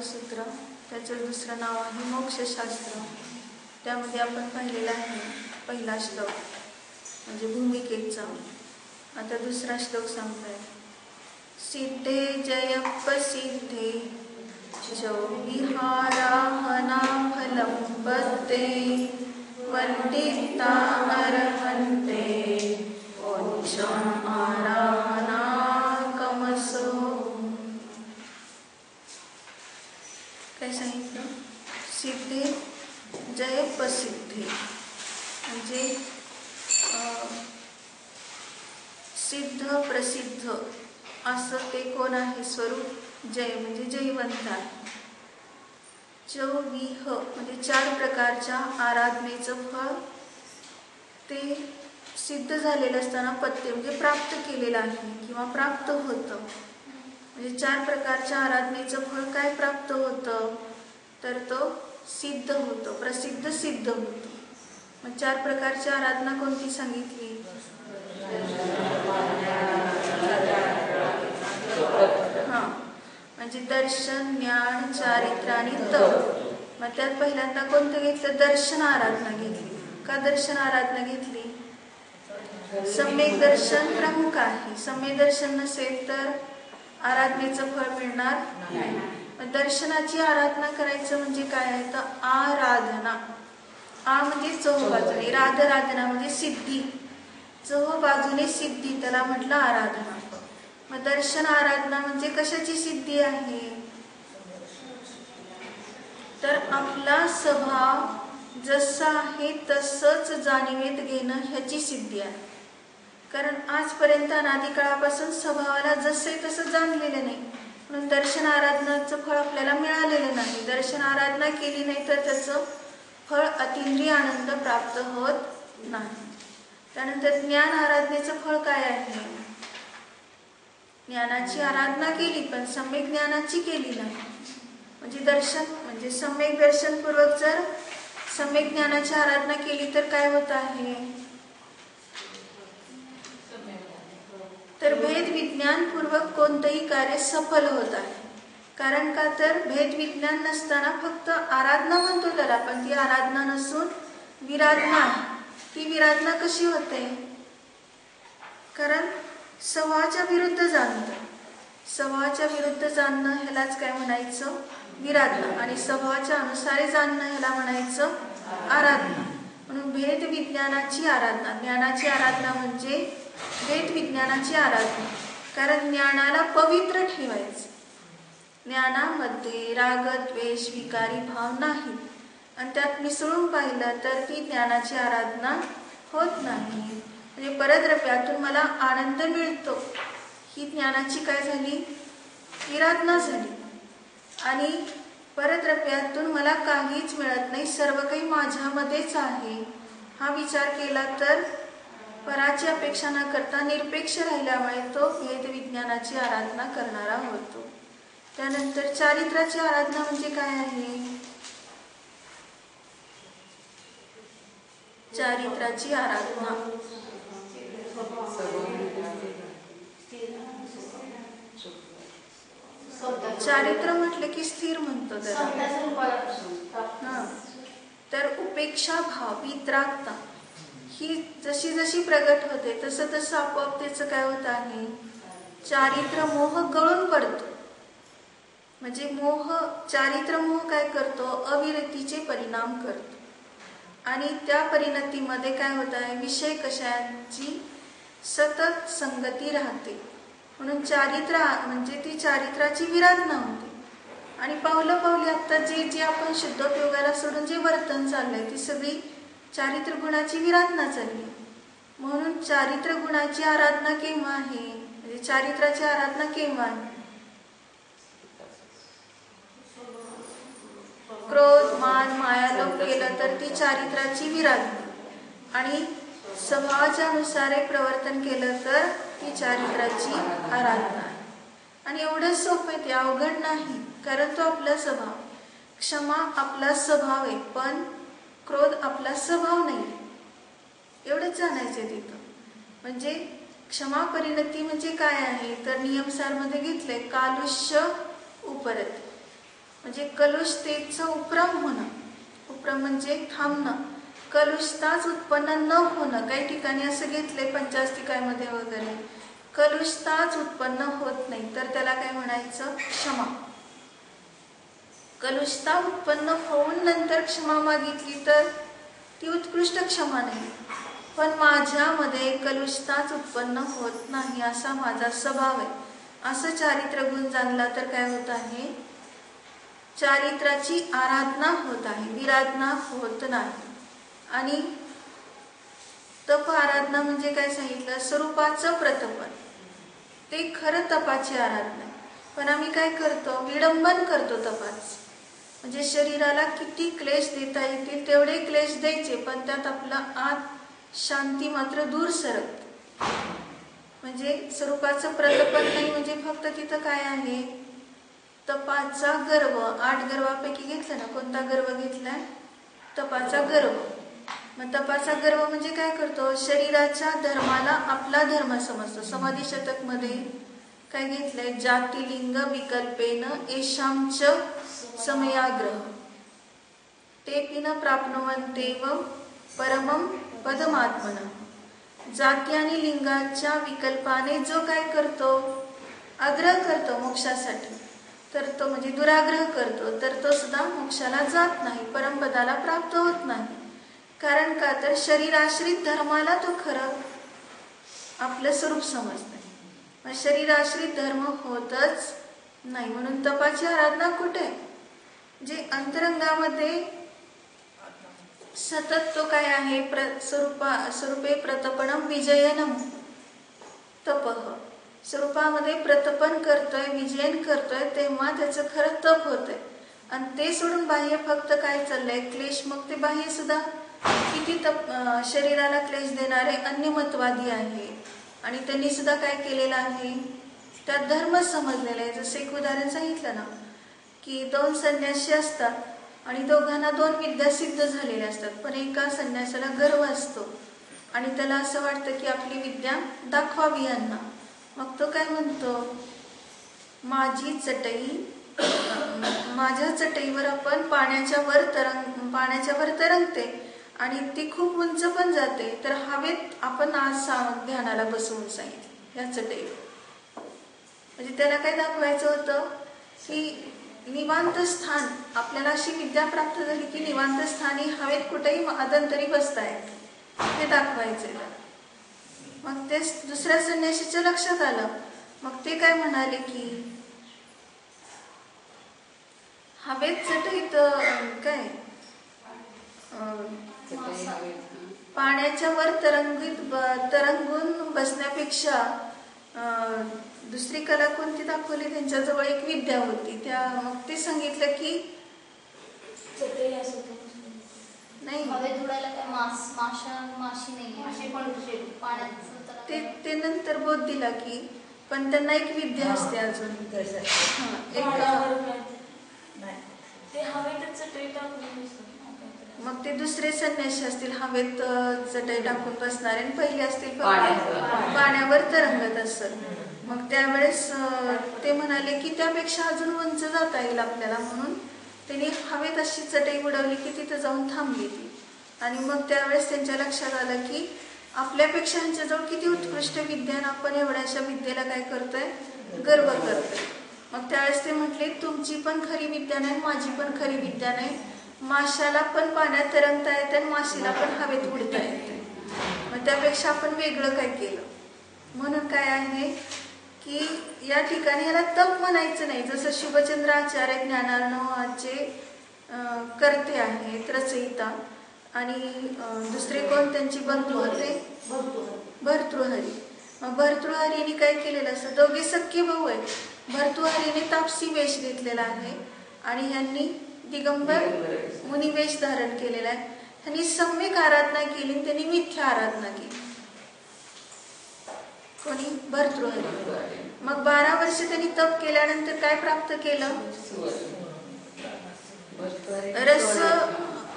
सूत्र, त्याचं दुसरं नाव आहे मोक्षशास्त्र. त्यामध्ये आपण पाहिलेलं आहे पहिला श्लोक म्हणजे भूमिकेचा. आता दुसरा श्लोक सांगतोय. सिद्धे जयप्रसिद्धे जो विहाराहना फलं पत्ते वंदिता अर्हन्ते ओच्छम् आराहना कमसो. काय सांगितलं? सिद्धे जय प्रसिद्धे म्हणजे सिद्ध प्रसिद्ध असं ते कोण आहे स्वरूप. जय म्हणजे जयवंत आहे. जो विह म्हणजे 4 प्रकारच्या आराधनेचं फळ ते सिद्ध झालेलं असताना पत्ते म्हणजे प्राप्त केलेलं आहे किंवा प्राप्त होतं. म्हणजे 4 प्रकारच्या आराधनेचं फळ काय प्राप्त होतं तर तो सिद्ध होतं, प्रसिद्ध सिद्ध होतं. मग 4 प्रकारची आराधना कोणती सांगितली? हां, म्हणजे दर्शन, ज्ञान, चारित्र्य आणि तप. मग त्यात पहिल्यांदा कोणतं घेतलं? दर्शन आराधना घेतली. का दर्शन आराधना घेतली? सम्यक दर्शन प्रमुख आहे. सम्यक दर्शन नसेल तर आराधनेचं फळ मिळणार नाही. दर्शनाची आराधना करायचं म्हणजे काय आहे तर आराधना. आ म्हणजे चहू बाजूने, राधना म्हणजे सिद्धी, चहू बाजूने सिद्धी, त्याला म्हटलं आराधना. मग दर्शन आराधना म्हणजे कशाची सिद्धी आहे तर आपला स्वभाव जसा आहे तसंच जाणीवेत घेणं ह्याची सिद्धी आहे. कारण आजपर्यंत अनादी काळापासून स्वभावाला जसे तसं जाणलेलं नाही, म्हणून दर्शन आराधनाचं फळ आपल्याला मिळालेलं नाही. दर्शन आराधना केली नाही तर त्याचं फळ अतिंद्रिय आनंद प्राप्त होत नाही. त्यानंतर ज्ञान आराधनेचं फळ काय आहे? ज्ञानाची आराधना केली पण सम्यक ज्ञानाची केली नाही. म्हणजे दर्शन म्हणजे सम्यक दर्शनपूर्वक जर सम्यक ज्ञानाची आराधना केली तर काय होत आहे तर भेद विज्ञानपूर्वक कोणतंही कार्य सफल होत आहे. कारण का तर भेद विज्ञान नसताना फक्त आराधना म्हणतो त्याला, पण ती आराधना नसून विराधना आहे. ती विराधना कशी होते? कारण स्वभावाच्या विरुद्ध जाणतं. स्वभावाच्या विरुद्ध जाणणं ह्यालाच काय म्हणायचं? विराधना. आणि स्वभावाच्या अनुसारे जाणणं ह्याला म्हणायचं आराधना. म्हणून भेद विज्ञानाची आराधना, ज्ञानाची आराधना म्हणजे भेद विज्ञानाची आराधना. कारण ज्ञानाला पवित्र ठेवायचं. ज्ञानामध्ये राग द्वेष विकारी भाव नाही आणि त्यात मिसळून पाहिलं तर ती ज्ञानाची आराधना होत नाही. म्हणजे परद्रव्यातून मला आनंद मिळतो ही ज्ञानाची काय झाली? विराधना झाली. आणि परद्रव्यातून मला काहीच मिळत नाही, सर्व काही माझ्यामध्येच आहे हा विचार केला तर पराची अपेक्षा न करता निरपेक्ष राहिल्यामुळे तो भेद विज्ञानाची आराधना करणारा होतो. त्यानंतर चारित्र्याची आराधना म्हणजे काय आहे? चारित्र्याची आराधना चारित्र्य म्हटलं की स्थिर म्हणतो त्याला. तर उपेक्षा भाव वितरागता ही जशी जशी प्रगट होते तसं तसं आपोआप त्याचं काय होत आहे चारित्र्य मोह गळून पडतो. म्हणजे मोह चारित्र्य मोह काय करतो? अविरतीचे परिणाम करतो. आणि त्या परिणतीमध्ये काय होत आहे? विषय कशाची सतत संगती राहते. म्हणून चारित्र्य म्हणजे ती चारित्र्याची विराधना होते. आणि पावलं पावली आता जे आपण शुद्धोपयोगाला सोडून जे वर्तन चाललंय ती सगळी चारित्र्य गुणाची विराधना चालली. म्हणून चारित्र्य गुणाची आराधना केव्हा आहे? म्हणजे चारित्र्याची आराधना केव्हा आहे? क्रोध मान माया लोभ केलं तर ती चारित्र्याची विराधना. आणि स्वभावाच्या अनुसारे प्रवर्तन केलं तर ती चारित्र्याची आराधना आहे. आणि एवढं सोपं आहे, ते अवघड नाही. कारण तो आपला स्वभाव. क्षमा आपला स्वभाव आहे पण क्रोध आपला स्वभाव नाही. एवढंच जाणायचं तिथं. म्हणजे क्षमा परिणती म्हणजे काय आहे तर नियमसारमध्ये घेतलंय कालुष्य उपरती. म्हणजे कलुषतेचं उपरम होणं, उपरम म्हणजे थांबणं, कलुषताच उत्पन्न न होणं. काही ठिकाणी असं घेतलंय पंचास्तिकामध्ये वगैरे, कलुषताच उत्पन्न होत नाही तर त्याला काय म्हणायचं? क्षमा. कलुषता उत्पन्न होऊन नंतर क्षमा मागितली तर ती उत्कृष्ट क्षमा नाही. पण माझ्यामध्ये कलुषताच उत्पन्न होत नाही, असा माझा स्वभाव आहे, असं चारित्र्य गुण जाणला तर काय होत आहे? चारित्राची आराधना होत आहे, विराधना होत नाही. आणि तप आराधना म्हणजे काय सांगितलं? स्वरूपाचं प्रतपन, ते खरं तपाची आराधना. पण आम्ही काय करतो? विडंबन करतो तपाच. म्हणजे शरीराला किती क्लेश देता येतील तेवढे क्लेश द्यायचे, पण त्यात आपला आत शांती मात्र दूर सरकते. म्हणजे स्वरूपाचं प्रतपन नाही. म्हणजे फक्त तिथं काय आहे? तपाचा गर्व. 8 गर्वापैकी घेतला ना, कोणता गर्व घेतलाय? तपाचा गर्व. मग तपाचा गर्व म्हणजे काय करतो? शरीराच्या धर्माला आपला धर्म समजतो. समाधी शतक मध्ये काय घेतलंय? जातिलिंग विकल्पेन येषांच समयाग्रह तेपिन प्राप्नुवन्तेव परमं पदमात्मनः. जाती आणि लिंगाच्या विकल्पाने जो काय करतो? आग्रह करतो मोक्षासाठी, तर तो म्हणजे दुराग्रह करतो, तर तो सुद्धा मोक्षाला जात नाही, परमपदाला प्राप्त होत नाही. कारण का? तर शरीराश्रित धर्माला तो खरं आपलं स्वरूप समजत नाही. मग शरीराश्रित धर्म होतच नाही. म्हणून तपाची आराधना कुठे? जे अंतरंगामध्ये सतत तो काय आहे? स्वरूपे प्रतपणम विजयनम तपः. स्वरूपामध्ये प्रतपन करतोय, विजयन करतोय, तेव्हा त्याचं खरं तप होतंय. आणि ते सोडून बाह्य फक्त काय चाललंय? क्लेश. मग ते बाह्य सुद्धा किती शरीराला क्लेश देणारे अन्यमतवादी आहे, आणि त्यांनी सुद्धा काय केलेलं आहे? त्यात धर्म समजलेला आहे. जसं एक उदाहरण सांगितलं ना, की 2 संन्यासी असतात आणि दोघांना 2 विद्या सिद्ध झालेल्या असतात, पण एका संन्यासाला गर्व असतो आणि त्याला असं वाटतं की आपली विद्या दाखवावी यांना. मग तो काय म्हणतो? माझ्या चटईवर आपण पाण्याच्या वर तरंगते आणि ती खूप उंच पण जाते, तर हवेत आपण आज ध्यानाला बसवून सांगितलं या चटईवर. म्हणजे त्याला काय दाखवायचं होतं? की निवांत स्थान, आपल्याला अशी विद्या प्राप्त झाली की निवांत स्थानी हवेत कुठेही अदंतरी बसतायत, हे दाखवायचे. मग ते दुसऱ्या संन्यासीच्या लक्षात आलं. मग ते काय म्हणाले की हवेत चटईत काय पाण्याच्या वर तरंगून बसण्यापेक्षा दुसरी कला कोणती दाखवली? त्यांच्याजवळ एक विद्या होती. मग ते सांगितलं की नाही, ते नंतर बोध दिला की पण त्यांना एक विद्या असते अजून. मग ते दुसरे संन्यासी असतील हवेत चटई टाकून बसणारे, आणि पहिले असतील पाण्यावर तरंगत असत. मग त्यावेळेस ते म्हणाले की त्यापेक्षा अजून उंच जाता येईल आपल्याला, म्हणून त्यांनी हवेत अशी चटई उडवली की तिथं जाऊन थांबली ती. आणि मग त्यावेळेस त्यांच्या लक्षात आलं की आपल्यापेक्षा ह्यांच्याजवळ किती उत्कृष्ट विद्या, आपण एवढ्याशा विद्येला काय करतोय? गर्व करतोय. मग त्यावेळेस ते म्हटले तुमची पण खरी विद्या नाही, माझी पण खरी विद्या नाही. माशाला पण पाण्यात तरंगता येते आणि माशीला पण हवेत उडता येते, मग त्यापेक्षा आपण वेगळं काय केलं. म्हणून काय आहे की या ठिकाणी याला तप म्हणायचं नाही. जसं शुभचंद्राचार्य ज्ञानार्णवाचे करते आहेत, रचयिता, आणि दुसरे कोण त्यांची बंधू होते? भर्तृहरी. मग भर्तृहरीने काय केलेलं असतं? दोघे सख्खे भाऊ आहेत. भर्तृहरीने तापसी वेश घेतलेला आहे आणि ह्यांनी दिगंबर मुनिवेश धारण केलेला आहे. त्यांनी सम्यक आराधना केली, त्यांनी मिथ्या आराधना केली. कोणी? भर्तृहरी. मग 12 वर्ष त्यांनी तप केल्यानंतर काय प्राप्त केलं? रस.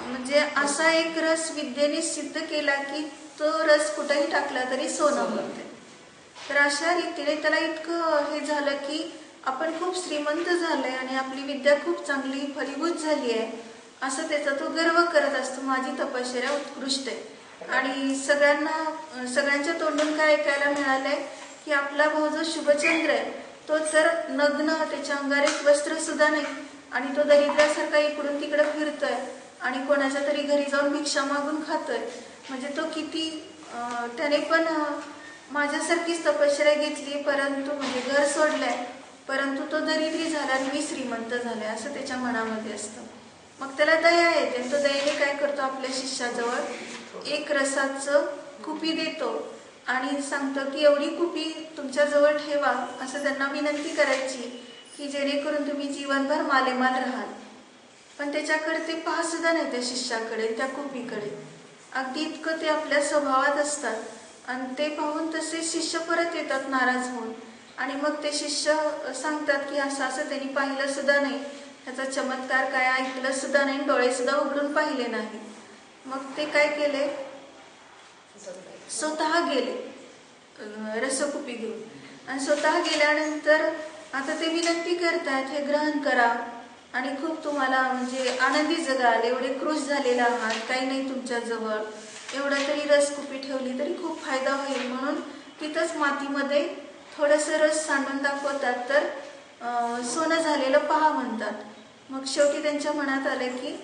म्हणजे असा एक रस विद्येने सिद्ध केला की तो रस कुठेही टाकला तरी सोनं होते. तर अशा रीतीने त्याला इतकं हे झालं की आपण खूप श्रीमंत झालोय आणि आपली विद्या खूप चांगली फलीभूत झाली आहे असं त्याचा तो गर्व करत असतो. माझी तपश्चर्या उत्कृष्ट आहे. आणि सगळ्यांच्या तोंडून काय ऐकायला मिळालंय की आपला भाऊ जो शुभचंद्र आहे तो तर नग्न, त्याच्या अंगावर एक वस्त्र सुद्धा नाही आणि तो दरिद्रासारखा इकडून तिकडे फिरतोय आणि कोणाच्या तरी घरी जाऊन भिक्षा मागून खातोय. म्हणजे तो किती त्याने पण माझ्यासारखीच तपश्चर्या घेतली, परंतु म्हणजे घर सोडलंय, परंतु तो दरिद्री झाला आणि मी श्रीमंत झाले असं त्याच्या मनामध्ये असतं. मग त्याला दया येते. तो दयेने काय करतो, आपल्या शिष्याजवळ एक रसाचं कुपी देतो आणि सांगतो की एवढी कुपी तुमच्याजवळ ठेवा, असं त्यांना विनंती करायची की जेणेकरून तुम्ही जीवनभर मालेमाल राहाल. पण त्याच्याकडे ते पाहा सुद्धा नाही, त्या शिष्याकडे, त्या कुपीकडे. अगदी इतकं ते आपल्या स्वभावात असतात आणि ते पाहून तसे शिष्य परत येतात नाराज होऊन. आणि मग ते शिष्य सांगतात की असं असं त्यांनी पाहिलं सुद्धा नाही, ह्याचा चमत्कार काय ऐकलं सुद्धा नाही, डोळे सुद्धा उघडून पाहिले नाही. मग ते काय केले, स्वतः गेले रसकुपी घेऊन. आणि स्वतः गेल्यानंतर आता ते विनंती करतात, हे ग्रहण करा आणि खूप तुम्हाला म्हणजे आनंदी जगाल, एवढे क्रुश झालेले आहात, काही नाही तुमच्याजवळ, एवढं तरी रसकुपी ठेवली तरी खूप फायदा होईल. म्हणून तिथंच मातीमध्ये थोडंसं रस सांडून दाखवतात, तर सोनं झालेलं पहा म्हणतात. मग शेवटी त्यांच्या मनात आलं की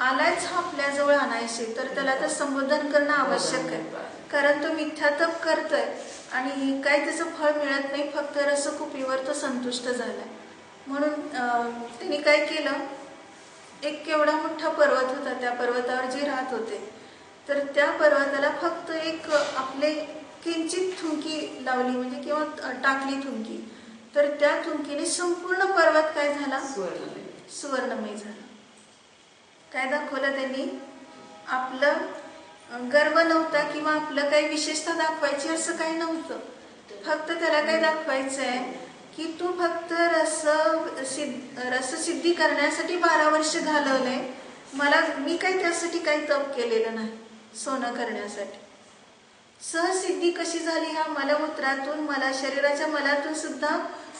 आलाच हा आपल्याजवळ आणायचे, तर त्याला तर संबोधन करणं आवश्यक आहे, कारण तो मिथ्या तप करतोय आणि काय त्याचं फळ मिळत नाही, फक्त रसकुपीवर तो संतुष्ट झालाय. म्हणून त्यांनी काय केलं, एक केवढा मोठा पर्वत होता, त्या पर्वतावर जे राहत होते तर त्या पर्वताला फक्त एक आपले किंचित थुंकी लावली, म्हणजे किंवा टाकली थुंकी, तर त्या थुंकीने संपूर्ण पर्वत काय झाला, सुवर्णमय झाला. काय दाखवलं त्यांनी, आपलं गर्व नव्हता किंवा आपलं काही विशेषता दाखवायची असं काही नव्हतं. फक्त त्याला काय दाखवायचं आहे की तू फक्त रससिद्धी करण्यासाठी 12 वर्ष घालवले, मी काही त्यासाठी काही तप केलेलं नाही सोनं करण्यासाठी. सहसिद्धी कशी झाली, हा मलमूत्रातून, मला शरीराच्या मलातून सुद्धा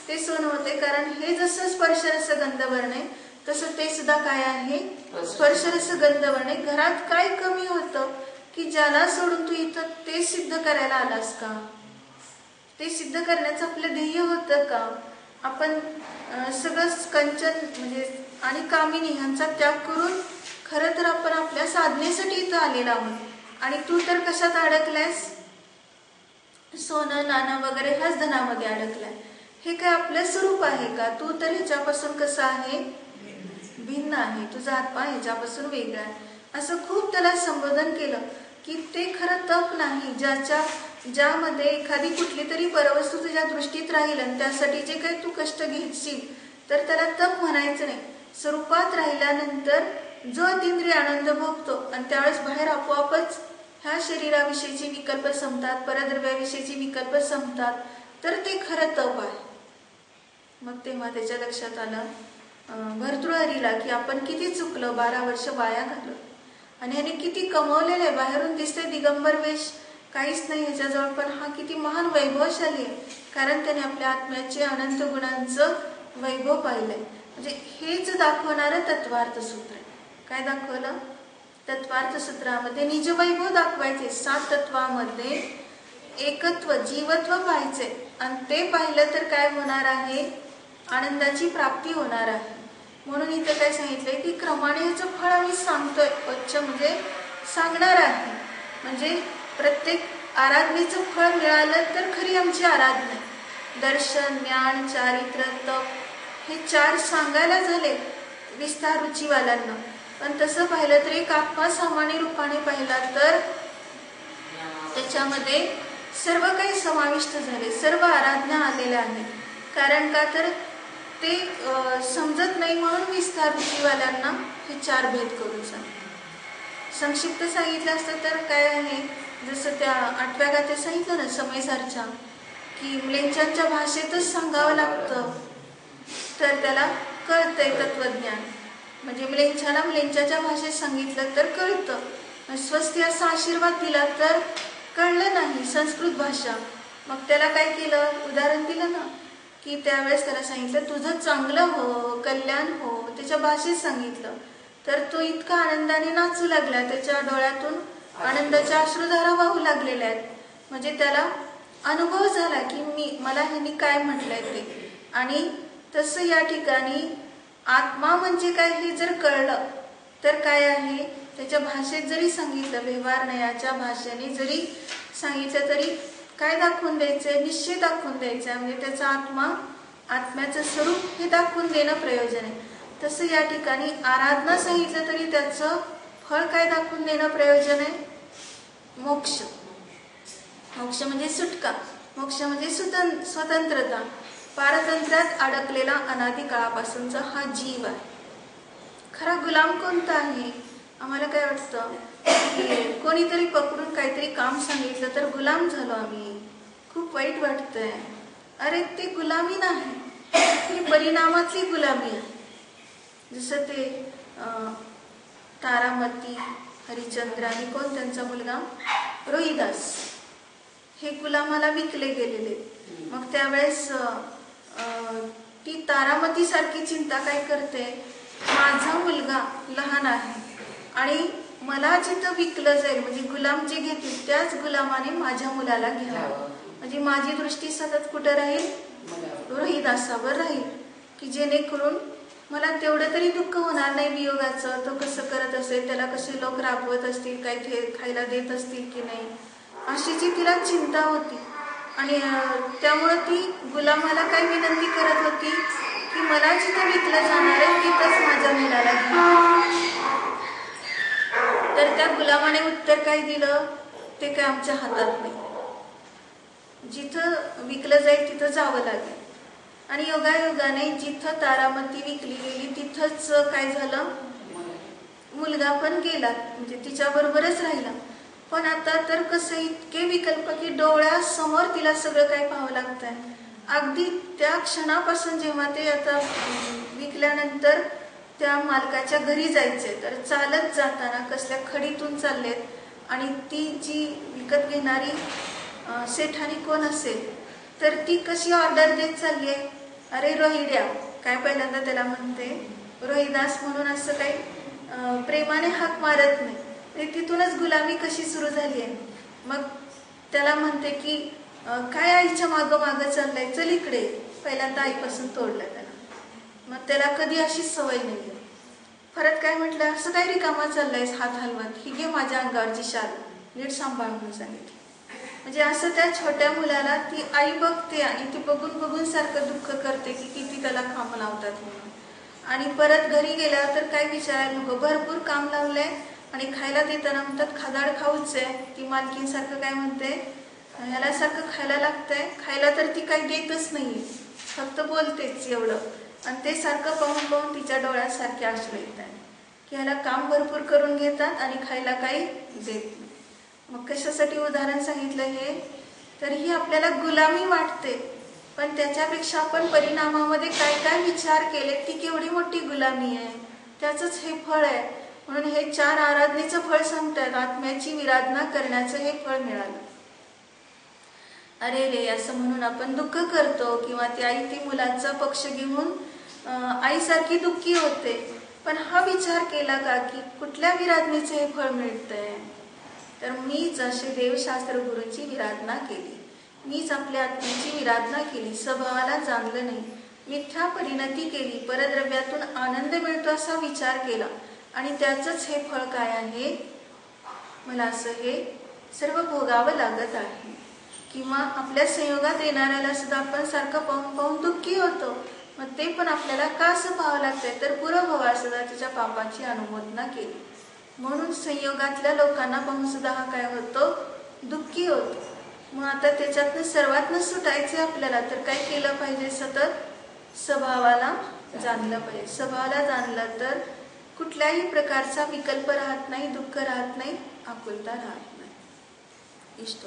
ते सोनं होते. कारण हे जसं स्पर्शरस गंधवर्णे तसं ते सुद्धा काय आहे, स्पर्शरस गंधवर्णे. घरात काय कमी होतं की ज्याला सोडून तू इथं ते सिद्ध करायला आलास का, ते सिद्ध करण्याचं आपलं ध्येय होतं का. आपण सगळं कंचन म्हणजे आणि कामिनी ह्यांचा त्याग करून खरं तर आपण आपल्या साधनेसाठी इथं आलेला आहोत आणि तू तर कशात अडकलायस, सोनं नाणं वगैरे ह्याच धनामध्ये अडकलाय. हे काय आपलं स्वरूप आहे का, तू तर ह्याच्यापासून कसं आहे, भिन्न आहे, तुझा आत्मा ह्याच्यापासून वेगळा आहे. असं खूप त्याला संबोधन केलं की ते खरं तप नाही, ज्यामध्ये एखादी कुठली तरी परवस्तू तुझ्या दृष्टीत राहील आणि त्यासाठी जे काही तू कष्ट घेशील तर त्याला तप म्हणायचं नाही. स्वरूपात राहिल्यानंतर जो अतिंद्रिय आनंद भोगतो आणि त्यावेळेस बाहेर आपोआपच ह्या शरीराविषयीची विकल्प संपतात, परद्रव्याविषयीची विकल्प संपतात, तर ते खरं तप आहे. मग तेव्हा त्याच्या लक्षात आलं भर्तृहरीला की आपण किती चुकलो, 12 वर्ष वाया घालवलं आणि ह्याने किती कमवलेलं आहे. बाहेरून दिसते दिगंबर वेश, काहीच नाही ह्याच्याजवळ, पण हा किती महान वैभवशाली आहे, कारण त्याने आपल्या आत्म्याचे अनंत गुणांचं वैभव पाहिलंय. म्हणजे हेच दाखवणारं तत्वार्थ सूत्र आहे. काय दाखवलं, तत्वार्थ सूत्रामध्ये निज वैभव दाखवायचे, 7 तत्वामध्ये एकत्व जीवत्व पाहायचे आणि ते पाहिलं तर काय होणार आहे, आनंदाची प्राप्ती होणार आहे. म्हणून इथं काय सांगितलंय की क्रमाने ह्याचं फळ आम्ही सांगतोय, म्हणजे सांगणार आहे. म्हणजे प्रत्येक आराधनेचं फळ मिळालं तर खरी आमची आराधना. दर्शन, ज्ञान, चारित्र्य, तप हे 4 सांगायला झाले विस्तार रुचीवाल्यांना, पण तसं पाहिलं तर एक आत्मा सामान्य रूपाने पाहिला तर त्याच्यामध्ये सर्व काही समाविष्ट झाले, सर्व आराधना आलेल्या आहेत. कारण का तर ते समजत नाही म्हणून विस्तार रुचीवाल्यांना हे 4 भेद करून सांगितले. संक्षिप्त सांगितलं असतं तर काय आहे, जसं त्या 8व्या गाथेत सांगितलं ना समयसारच्या, की म्लेच्छांच्या भाषेतच सांगावं लागतं तर त्याला कळतंय तत्वज्ञान. म्हणजे म्लेच्छाच्या भाषेत सांगितलं तर कळतं, स्वस्ती असा आशीर्वाद दिला तर कळलं नाही संस्कृत भाषा. मग त्याला काय केलं, उदाहरण दिलं ना की त्यावेळेस त्याला सांगितलं तुझं चांगलं हो, कल्याण हो, त्याच्या भाषेत सांगितलं. तर तो इतका आनंदाने नाचू लागला, त्याच्या डोळ्यातून आनंदाच्या अश्रुधारा वाहू लागलेल्या आहेत. म्हणजे त्याला अनुभव झाला की मला ह्यांनी काय म्हटलंय ते. आणि तसं या ठिकाणी आत्मा म्हणजे काय हे जर कळलं तर काय आहे, त्याच्या भाषेत जरी सांगितलं, व्यवहारनयाच्या भाषेने जरी सांगितलं तरी काय दाखवून द्यायचंय, निश्चय दाखवून द्यायचंय. म्हणजे त्याचा आत्म्याचं स्वरूप हे दाखवून देणं प्रयोजन आहे. तसं या ठिकाणी आराधना सांगितलं तरी त्याचं फळ काय दाखवून देणं प्रयोजन आहे, मोक्ष. मोक्ष म्हणजे सुटका, मोक्ष म्हणजे स्वतंत्रता. पारतंत्र्यात अडकलेला अनादी काळापासूनचा हा जीव आहे. खरा गुलाम कोणता आहे? आम्हाला काय वाटतं की कोणीतरी पकडून काहीतरी काम सांगितलं तर गुलाम झालो आम्ही, खूप वाईट वाटतंय. अरे ते गुलामी नाही, ही परिणामातली गुलामी आहे. जसं ते तारामती, हरिश्चंद्र आणि कोण त्यांचा मुलगा रोहिदास, हे गुलामाला विकले गेलेले. मग त्यावेळेस ती तारामती सारखी चिंता काय करते, माझा मुलगा लहान आहे आणि मला जिथं विकलं जाईल, म्हणजे गुलाम जे घेतील त्याच गुलामाने माझ्या मुलाला घ्यावं. म्हणजे माझी दृष्टी सतत कुठं राहील, रोहिदासावर राहील, की जेणेकरून मला तेवढं तरी दुःख होणार नाही वियोगाचं. तो कसं करत असेल, त्याला कसे लोक राबवत असतील, काही खायला देत असतील की नाही, अशीची तिला चिंता होती. आणि त्यामुळं ती गुलामाला काय विनंती करत होती की मला जिथं विकलं जाणार आहे तिथंच माझ्या मुलाला घ्या. तर त्या गुलामाने उत्तर काय दिलं, ते काय आमच्या हातात नाही, जिथं विकलं जाईल तिथं जावं लागेल. आणि योगायोगाने जिथं तारामती विकली गेली तिथंच काय झालं, मुलगा पण गेला, म्हणजे तिच्याबरोबरच राहिला. पण आता तर कसं इतके विकल्प की डोळ्यासमोर तिला सगळं काही पाहावं लागतंय. अगदी त्या क्षणापासून जेव्हा ते आता विकल्यानंतर त्या मालकाच्या घरी जायचे तर चालत जाताना कसल्या खडीतून चाललेत आणि ती जी विकत घेणारी सेठानी कोण असेल तर ती कशी ऑर्डर देत चालली आहे, अरे रोहिड्या, काय पहिल्यांदा त्याला म्हणते रोहिदास म्हणून, असं काही प्रेमाने हाक मारत नाही. तिथूनच गुलामी कशी सुरू झाली आहे. मग त्याला म्हणते की काय आईच्या मागं मागं चाललंय, चल इकडे. पहिल्यांदा आईपासून तोडलं त्याला. मग त्याला कधी अशी सवय नाही. परत काय म्हटलं, असं काय रिकामा चाललायस हात हलवत, ही घे माझ्या अंगावरची शाल, नीट सांभाळ म्हणून सांगितलं. म्हणजे असं त्या छोट्या मुलाला ती आई बघते आणि ती बघून बघून सारखं दुःख करते की किती त्याला काम लावतात म्हणून. आणि परत घरी गेल्यावर तर काय विचारायला नको, भरपूर काम लावलंय आणि खायला देताना म्हणतात खादाड खाऊच आहे. ती मालकीन सारखं काय म्हणते, ह्याला सारखं खायला लागतंय, खायला तर ती काही देतच नाहीये, फक्त बोलतेच एवढं. आणि ते सारखं पाहून पाहून तिच्या डोळ्यात सारखे अश्रू येत आहेत की ह्याला काम भरपूर करून घेतात आणि खायला काही देत नाही. मग कशासाठी उदाहरण सांगितलं हे, तर ही आपल्याला गुलामी वाटते, पण त्याच्यापेक्षा आपण परिणामामध्ये काय काय विचार केले ती केवढी मोठी गुलामी आहे, त्याचंच हे फळ आहे. म्हणून हे 4 आराधनेचं फळ सांगतात, आत्म्याची विराधना करण्याचं हे फळ मिळालं. अरे रे असं म्हणून आपण दुःख करतो, किंवा ती आई ती मुलाचा पक्ष घेऊन आईसारखी दुःखी होते. पण हा विचार केला का की कुठल्या विराधनेचं हे फळ मिळतंय, तर मीच असे देवशास्त्र गुरूंची विराधना केली, मीच आपल्या आत्म्याची विराधना केली, स्वभावाला जाणलं नाही, मिथ्या परिणती केली, परद्रव्यातून आनंद मिळतो असा विचार केला आणि त्याचंच हे फळ काय आहे, मला असं हे सर्व भोगावं लागत आहे. किंवा आपल्या संयोगात येणाऱ्याला सुद्धा आपण सारखं पाहून पाहून दुःखी होतो. मग ते पण आपल्याला का असं पाहावं लागतंय, तर पुरभवा सुद्धा तिच्या पापाची अनुमोदना केली, म्हणून संयोगातल्या लोकांना पाहून सुद्धा हा काय होतो, दुःखी होतो. मग आता त्याच्यातनं सर्वातनं सुटायचं आपल्याला, तर काय केलं पाहिजे, सतत स्वभावाला जाणलं पाहिजे. स्वभावाला जाणलं तर कुठल्याही प्रकारचा विकल्प राहत नाही, दुःख राहत नाही, आकुलता राहत नाही. इष्ट